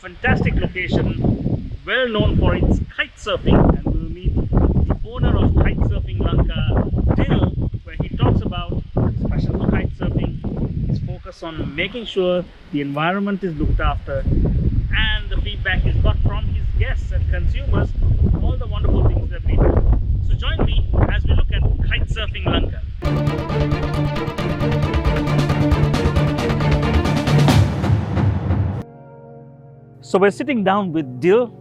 fantastic location, well known for its kite surfing, and we'll meet the owner of Kitesurfing Lanka, Dil, where he talks about his passion for kite surfing, his focus on making sure the environment is looked after, and the feedback he's got from his guests and consumers, all the wonderful things that we do. So join me as we look at Kitesurfing Lanka. So we're sitting down with Dil,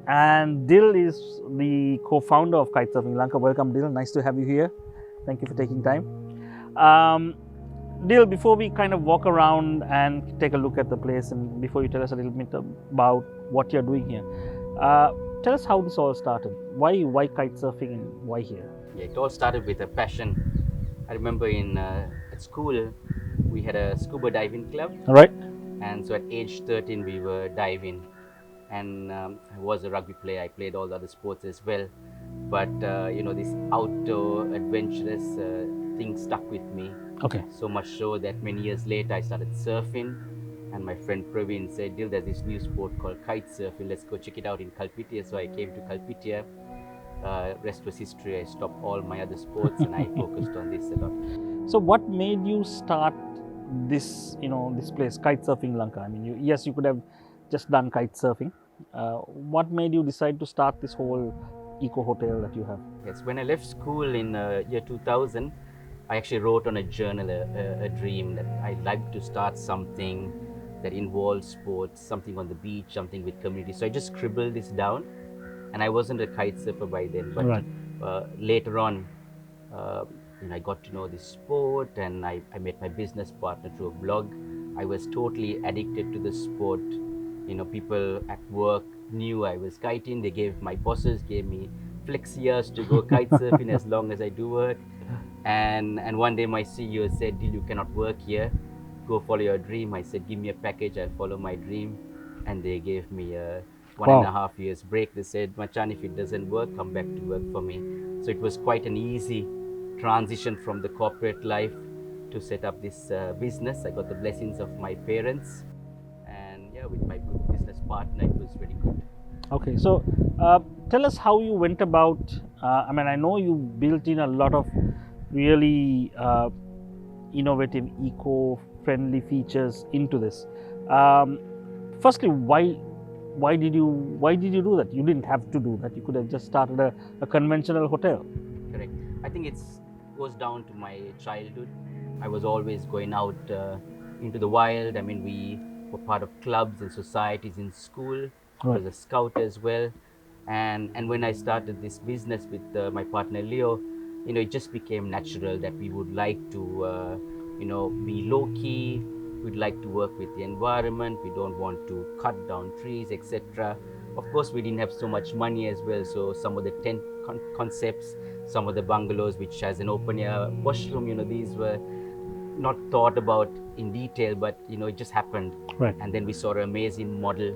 and Dil is the co-founder of Kitesurfing Lanka. Welcome, Dil. Nice to have you here. Thank you for taking time. Dil, before we kind of walk around and take a look at the place, and before you tell us a little bit about what you're doing here, tell us how this all started. Why kitesurfing and why here? Yeah, it all started with a passion. I remember at school, we had a scuba diving club. All right. And so at age 13, we were diving. And I was a rugby player. I played all the other sports as well. But, this outdoor adventurous thing stuck with me. Okay. So much so that many years later, I started surfing. And my friend Praveen said, Dil, there's this new sport called kite surfing. Let's go check it out in Kalpitiya. So I came to Kalpitiya. Rest was history. I stopped all my other sports and I focused on this a lot. So what made you start this place, Kitesurfing Lanka? I mean, you could have just done kite surfing. What made you decide to start this whole eco hotel that you have? Yes, when I left school in year 2000, I actually wrote on a journal a dream that I'd like to start something that involves sports, something on the beach, something with community. So I just scribbled this down, and I wasn't a kite surfer by then, but right. Later on, I got to know this sport, and I met my business partner through a blog. I was totally addicted to the sport. People at work knew I was kiting. My bosses gave me flex years to go kite surfing as long as I do work. And one day my CEO said, Dil, you cannot work here. Go follow your dream. I said, give me a package, I'll follow my dream. And they gave me a 1.5 years break. They said, Machan, if it doesn't work, come back to work for me. So it was quite an easy transition from the corporate life to set up this business. I got the blessings of my parents, and with my good business partner, it was very good. Okay, so tell us how you went about. I know you built in a lot of really innovative, eco-friendly features into this. Firstly, why did you do that? You didn't have to do that. You could have just started a conventional hotel. Correct. I think it goes down to my childhood. I was always going out into the wild. I mean, we were part of clubs and societies in school. Right. I was a scout as well. And when I started this business with my partner Leo, it just became natural that we would like to, be low-key. We'd like to work with the environment. We don't want to cut down trees, etc. Of course, we didn't have so much money as well. So some of the tent concepts, some of the bungalows which has an open-air washroom, these were not thought about in detail, but it just happened. Right. And then we saw an amazing model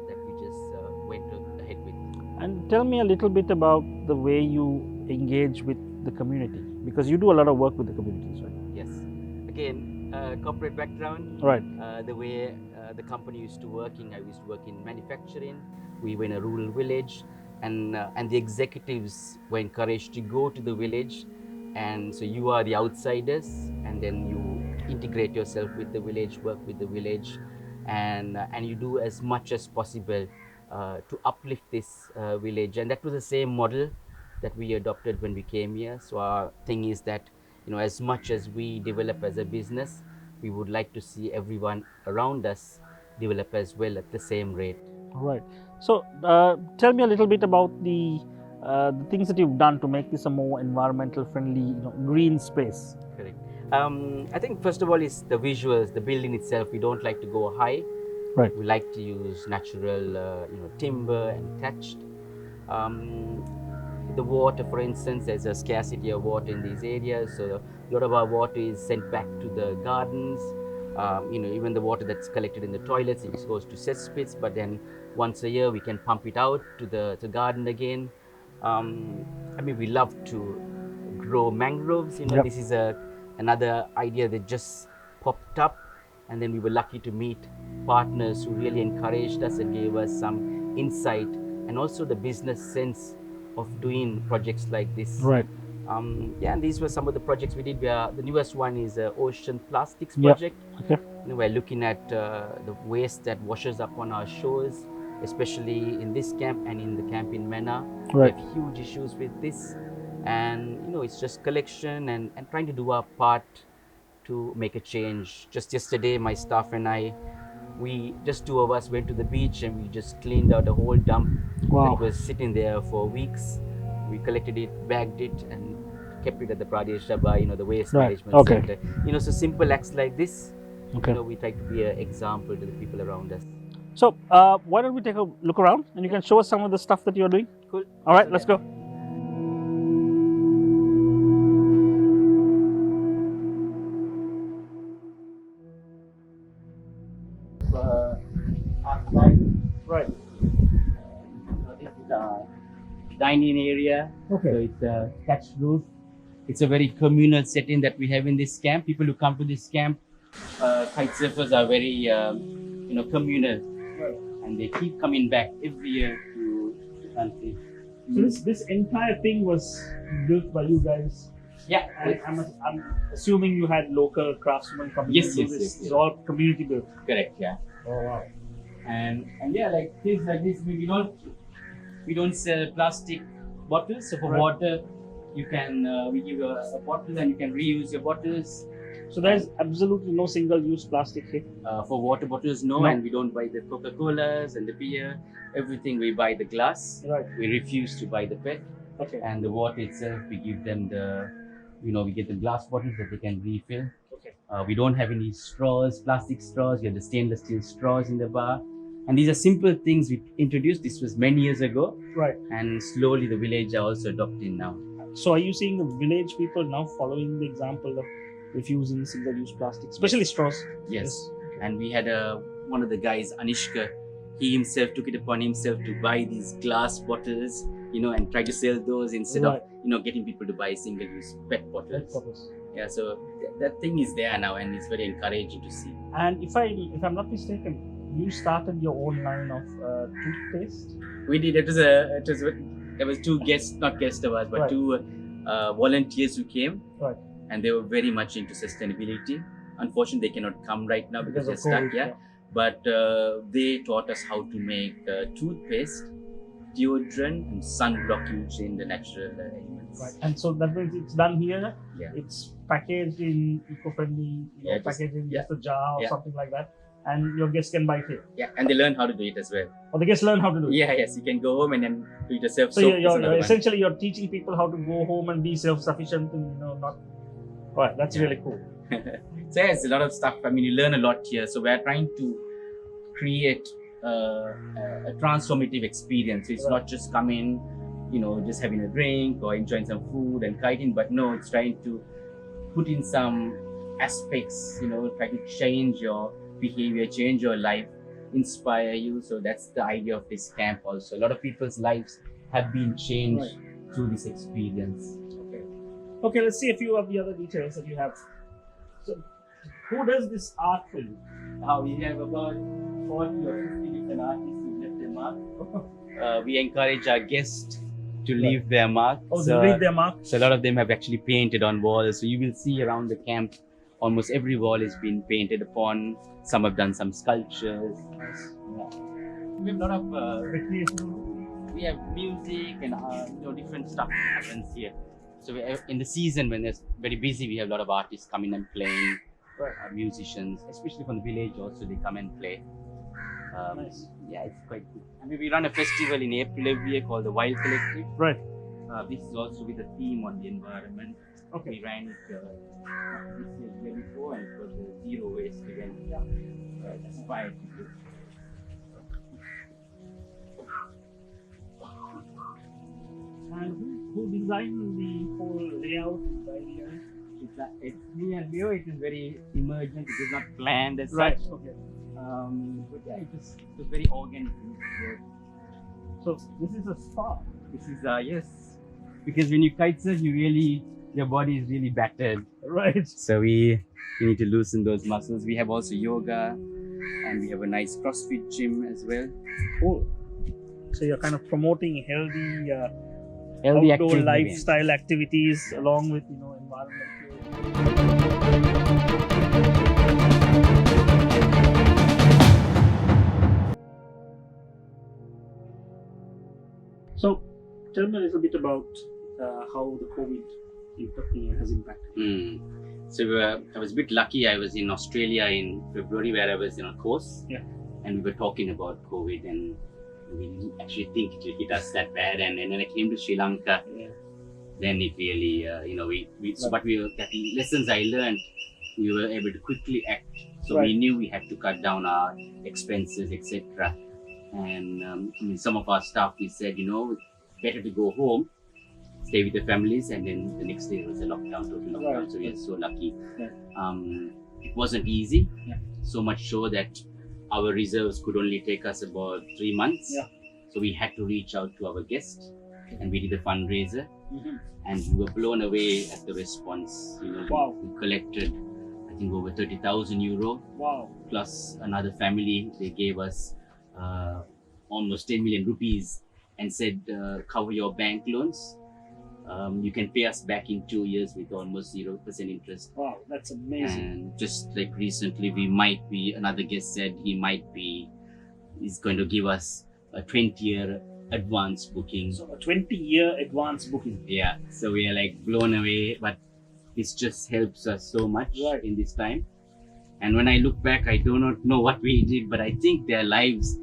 that we just went ahead with. And tell me a little bit about the way you engage with the community, because you do a lot of work with the communities, right? Yes. Again, corporate background. Right. The way the company used to work I used to work in manufacturing. We were in a rural village, and the executives were encouraged to go to the village, and so you are the outsiders, and then you integrate yourself with the village, work with the village, and you do as much as possible to uplift this village. And that was the same model that we adopted when we came here. So our thing is that as much as we develop as a business, we would like to see everyone around us develop as well at the same rate. All right. So tell me a little bit about the things that you've done to make this a more environmental friendly, green space. Correct. I think first of all is the visuals, the building itself. We don't like to go high. Right. We like to use natural, timber and thatched. The water, for instance, there's a scarcity of water in these areas, so a lot of our water is sent back to the gardens. Even the water that's collected in the toilets, it goes to cesspits, but then once a year we can pump it out to the garden again. We love to grow mangroves. Yep. This is another idea that just popped up, And then we were lucky to meet partners who really encouraged us and gave us some insight and also the business sense of doing projects like this. Right. Yeah, and these were some of the projects we did. The newest one is Ocean Plastics Yep. project. Okay. We're looking at the waste that washes up on our shores, especially in this camp and in the camp in Mena. Right. We have huge issues with this, and it's just collection and trying to do our part to make a change. Just yesterday, my staff and I, just two of us went to the beach and we just cleaned out a whole dump Wow. that was sitting there for weeks. We collected it, bagged it, and kept it at the Pradesh Sabha, the waste Right. management Okay. center. So simple acts like this, Okay. we try to be an example to the people around us. So why don't we take a look around and you can show us some of the stuff that you're doing? Cool. All right, let's go. Right. This is our dining area. Okay. So it's a thatched roof. It's a very communal setting that we have in this camp. People who come to this camp, kite surfers are very, communal, Right. and they keep coming back every year to the country. So this entire thing was built by you guys. Yeah. And I'm assuming you had local craftsmen coming Yes, to do yes, this. yes, yes. It's all community built. Correct. Yeah. Oh wow. And yeah, like things like this, we don't sell plastic bottles. So for Right. water, you can we give you a bottle and you can reuse your bottles. So there's absolutely no single-use plastic here. For water bottles, no, and we don't buy the Coca-Colas and the beer. Everything we buy the glass. Right. We refuse to buy the PET. Okay. And the water itself, we give them we get the glass bottles that they can refill. Okay. We don't have any straws, plastic straws. We have the stainless steel straws in the bar. And these are simple things we introduced. This was many years ago. Right. And slowly the village are also adopting now. So are you seeing the village people now following the example of refusing single-use plastic, especially straws? Yes. And we had one of the guys, Anishka, he himself took it upon himself to buy these glass bottles, and try to sell those instead Right. of, getting people to buy single-use PET bottles. That's purpose. Yeah, so that thing is there now and it's very encouraging to see. And if I'm not mistaken, you started your own line of toothpaste. We did. There was two guests, not guests of ours, but Right. two volunteers who came. Right. And they were very much into sustainability. Unfortunately, they cannot come right now because they're of stuck. COVID, Yeah. But they taught us how to make toothpaste, deodorant, and sunblock using the natural elements. Right. And so that means it's done here. Yeah. It's packaged in eco-friendly, packaged in just a jar or something like that. And your guests can buy it here. Yeah, and they learn how to do it as well. Or the guests learn how to do it. Yeah, yes, you can go home and then do it yourself. So you're essentially you're teaching people how to go home and be self-sufficient and not. Right, that's really cool. So yeah, it's a lot of stuff. I mean, you learn a lot here. So we're trying to create a transformative experience. So it's not just coming, just having a drink or enjoying some food and kiting, but no, it's trying to put in some aspects, try to change your behavior, change your life, inspire you. So that's the idea of this camp also. A lot of people's lives have been changed through this experience. Okay, let's see a few of the other details that you have. So, who does this art for you? We have about 40 or 50 different artists who left their mark. We encourage our guests to leave their mark. Oh, they leave their mark? So a lot of them have actually painted on walls. So you will see around the camp, almost every wall has been painted upon. Some have done some sculptures. Nice. Yeah. We have a lot of recreational. We have music and different stuff happens here. So in the season when it's very busy, we have a lot of artists coming and playing. Musicians, especially from the village, also they come and play. Nice. Yeah, it's quite good. I mean, we run a festival in April every year called the Wild Collective. Right. This is also with a theme on the environment. Okay. We ran it this year before, and it was the zero waste event. That's quite good. And who designed the whole layout and the idea? It's me and Leo. It is very emergent. It is not planned as Right. such. Okay. But yeah, it was very organic. So this is a spa. This is yes, because when you kite surf, you really your body is really battered. Right. So we need to loosen those muscles. We have also yoga, and we have a nice CrossFit gym as well. Cool. So you're kind of promoting healthy Healthy outdoor active living. lifestyle activities along with environmental. So tell me a little bit about how the COVID has impacted. So I was a bit lucky. I was in Australia in February where I was in a course, and we were talking about COVID, and we didn't actually think it would hit us that bad. And then when I came to Sri Lanka, then it really, the lessons I learned, we were able to quickly act. So we knew we had to cut down our expenses, etc. And some of our staff, we said, better to go home, stay with the families, and then the next day was a lockdown, total lockdown. So we are so lucky. It wasn't easy, so much so that our reserves could only take us about 3 months. So we had to reach out to our guests, and we did a fundraiser, and we were blown away at the response. We collected, I think, over 30,000 euro. Plus another family, they gave us almost 10 million rupees and said, cover your bank loans. You can pay us back in 2 years with almost 0% interest. Wow, that's amazing. And just like recently, another guest said he's going to give us a 20-year advance booking. So a 20-year advance booking. Yeah, so we are like blown away, but this just helps us so much in this time. And when I look back, I do not know what we did, but I think their lives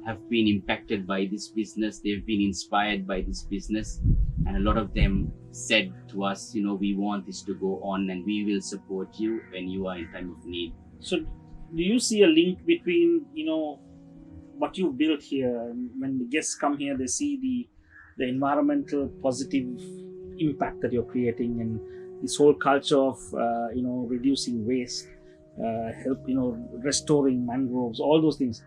have been impacted by this business. They've been inspired by this business. And a lot of them said to us, we want this to go on and we will support you when you are in time of need. So do you see a link between, what you've built here, and when the guests come here, they see the environmental positive impact that you're creating, and this whole culture of, reducing waste, restoring mangroves, all those things.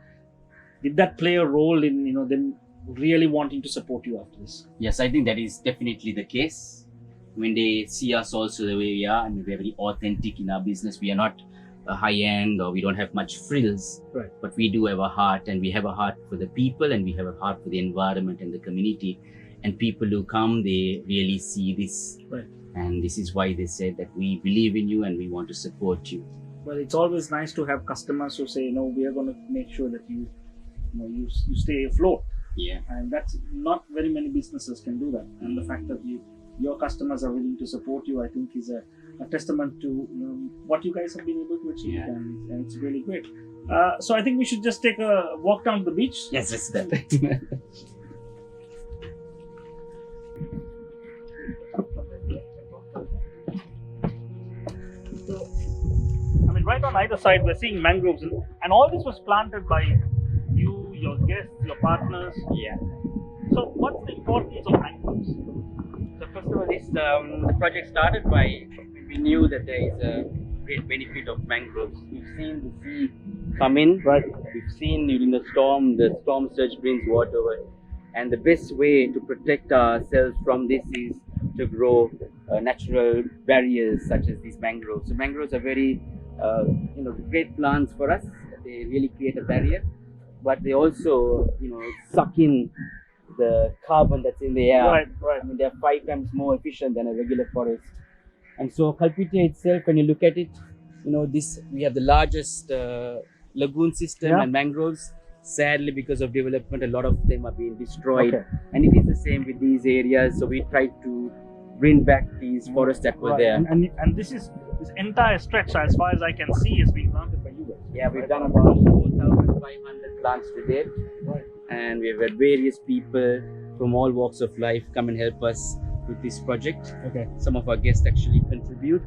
Did that play a role in, them really wanting to support you after this? Yes, I think that is definitely the case. When they see us also the way we are, we're very authentic in our business. We are not high end, or we don't have much frills, but we do have a heart, and we have a heart for the people, and we have a heart for the environment and the community. And people who come, they really see this. And this is why they said that we believe in you and we want to support you. Well, it's always nice to have customers who say, we are going to make sure that you stay afloat. Yeah. And that's not very many businesses can do that. And the fact that your customers are willing to support you, I think is a testament to what you guys have been able to achieve. And it's really great. So I think we should just take a walk down to the beach. Yes, that's that. So, right on either side, we're seeing mangroves, and all this was planted by you, your guests, your partners. Yeah. So, what's the importance of mangroves? So, first of all, this project started by, we knew that there is a great benefit of mangroves. We've seen the sea come in. We've seen during the storm surge brings water over. And the best way to protect ourselves from this is to grow natural barriers such as these mangroves. So mangroves are very, great plants for us. They really create a barrier, but they also, suck in the carbon that's in the air. They're 5 times more efficient than a regular forest. And so Kalpitiya itself, when you look at it, we have the largest lagoon system and mangroves. Sadly, because of development, a lot of them are being destroyed. And it is the same with these areas. So we tried to bring back these forests that were there. And this entire stretch, as far as I can see, has been planted by you guys. Yeah, we've done about 4,500 plants to date. And we've had various people from all walks of life come and help us with this project. Some of our guests actually contribute.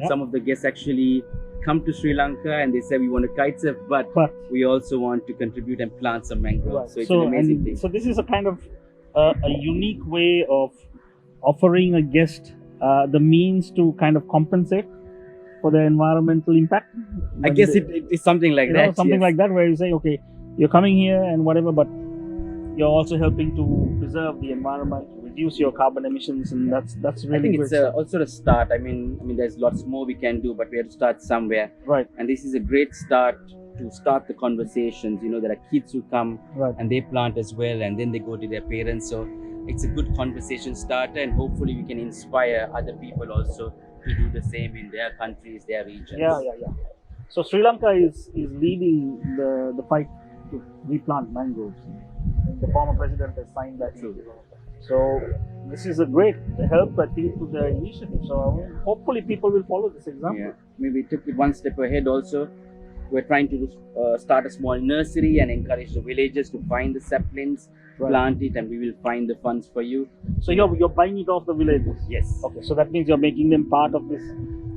Some of the guests actually come to Sri Lanka and they say we want to kite surf, but we also want to contribute and plant some mangroves. So it's an amazing thing. So this is a kind of a unique way of offering a guest the means to kind of compensate for the environmental impact. I guess it is something like that. Something like that, where you say, okay, you're coming here and whatever, but you're also helping to preserve the environment, reduce your carbon emissions, and that's really I think great it's stuff. also a start. I mean, there's lots more we can do, but we have to start somewhere. Right. And this is a great start to start the conversations. There are kids who come Right. and they plant as well, and then they go to their parents. So it's a good conversation starter, and hopefully we can inspire other people also to do the same in their countries, their regions. Yeah. So Sri Lanka is leading the fight to replant mangroves. The former president has signed that. True. So this is a great help, I think, to the initiative. So hopefully people will follow this example. Yeah, maybe took it one step ahead also. We're trying to start a small nursery and encourage the villagers to find the saplings, Right. plant it, and we will find the funds for you. So you're buying it off the villages? Yes. Okay, so that means you're making them part of this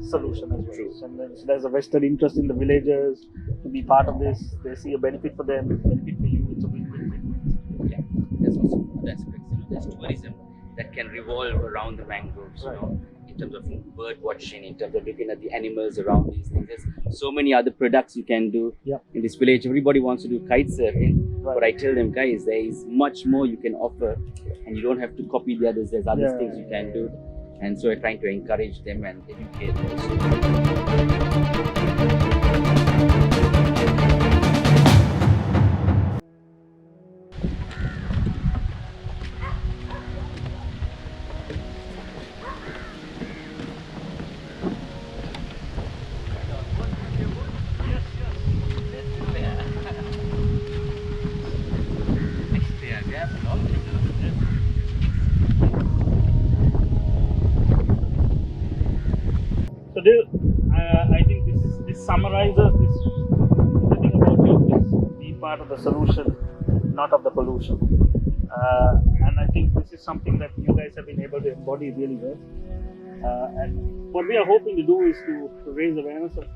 solution as well. True. And then, so there's a vested interest in the villagers to be part of this. They see a benefit for them, benefit for you. It's a win-win-win. Yeah. There's also other aspects. There's tourism that can revolve around the mangroves. Right. In terms of bird watching, in terms of looking at the animals around these things. There's so many other products you can do in this village. Everybody wants to do kite surfing, but I tell them, guys, there is much more you can offer, and you don't have to copy the others. There's other things you can do, and so we're trying to encourage them and educate also. So I think this summarizes everything about your business. Be part of the solution, not of the pollution. And I think this is something that you guys have been able to embody really well. And what we are hoping to do is to raise awareness of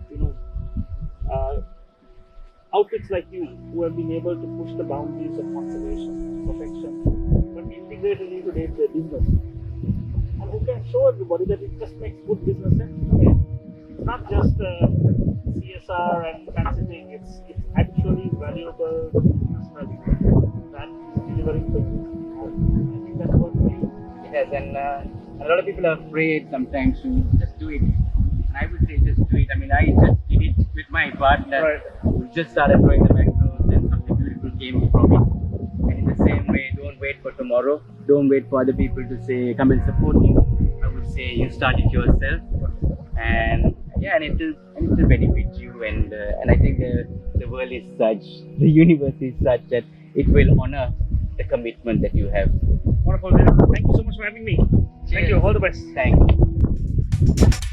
outfits like you who have been able to push the boundaries of conservation, perfection, but integrated into their business. And who can show everybody that it just makes good business sense. Okay? It's not just CSR and fancy thing, it's actually valuable business value that is delivering for you. I think that's what we do. Yes, and a lot of people are afraid sometimes to just do it. And I would say just do it. I mean, I just did it with my partner. Right. We just started growing the mangroves and something beautiful came from it. And in the same way, don't wait for tomorrow. Don't wait for other people to say, come and support you. I would say you start it yourself. And yeah, and it will benefit you. And I think the world is such, the universe is such that it will honor the commitment that you have. Wonderful. Thank you so much for having me. Thank you. All the best. Thank you.